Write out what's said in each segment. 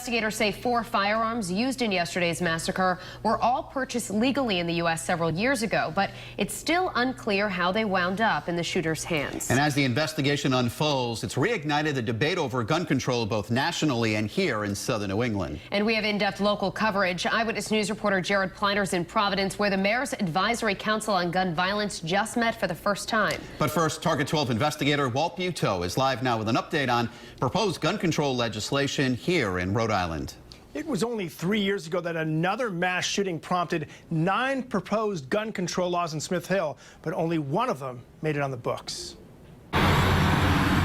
Investigators say 4 firearms used in yesterday's massacre were all purchased legally in the U.S. several years ago, but it's still unclear how they wound up in the shooter's hands. And as the investigation unfolds, it's reignited the debate over gun control both nationally and here in southern New England. And we have in-depth local coverage. Eyewitness News reporter Jared Pleiner's in Providence, where the Mayor's Advisory Council on Gun Violence just met for the first time. But first, Target 12 investigator Walt Buteau is live now with an update on proposed gun control legislation here in Rhode Island. It was only 3 years ago that another mass shooting prompted 9 proposed gun control laws in Smith Hill, but only one of them made it on the books.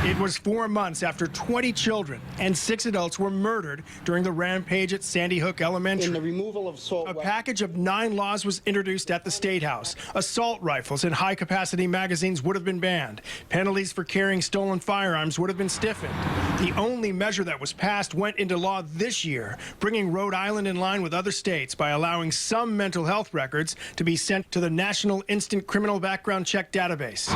It was 4 months after 20 children and 6 adults were murdered during the rampage at Sandy Hook Elementary. In the removal of assault weapons. A package of 9 laws was introduced at the State House. Assault rifles and high-capacity magazines would have been banned. Penalties for carrying stolen firearms would have been stiffened. The only measure that was passed went into law this year, bringing Rhode Island in line with other states by allowing some mental health records to be sent to the National Instant Criminal Background Check Database.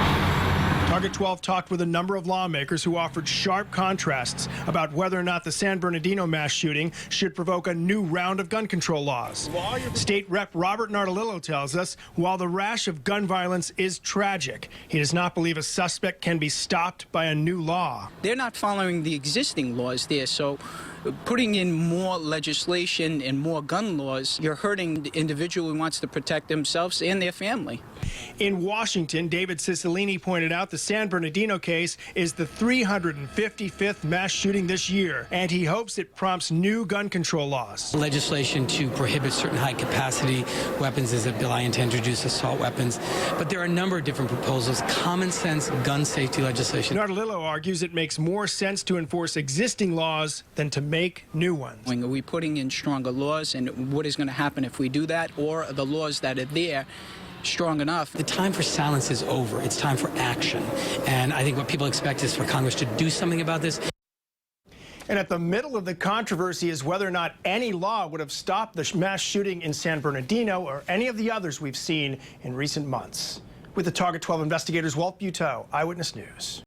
Target 12 talked with a number of lawmakers who offered sharp contrasts about whether or not the San Bernardino mass shooting should provoke a new round of gun control laws. State Rep Robert Nardolillo tells us while the rash of gun violence is tragic, he does not believe a suspect can be stopped by a new law. They're not following the existing laws there, so putting in more legislation and more gun laws, you're hurting the individual who wants to protect themselves and their family. In Washington, David Cicilline pointed out the San Bernardino case is the 355th mass shooting this year, and he hopes it prompts new gun control laws. Legislation to prohibit certain high-capacity weapons is a bill I intend to introduce, assault weapons. But there are a number of different proposals, common sense gun safety legislation. Nardolillo argues it makes more sense to enforce existing laws than to make new ones. Are we putting in stronger laws, and what is going to happen if we do that, or are the laws that are there strong enough? The time for silence is over. It's time for action. And I think what people expect is for Congress to do something about this. And at the middle of the controversy is whether or not any law would have stopped the mass shooting in San Bernardino or any of the others we've seen in recent months. With the Target 12 investigators, Walt Buteau, Eyewitness News.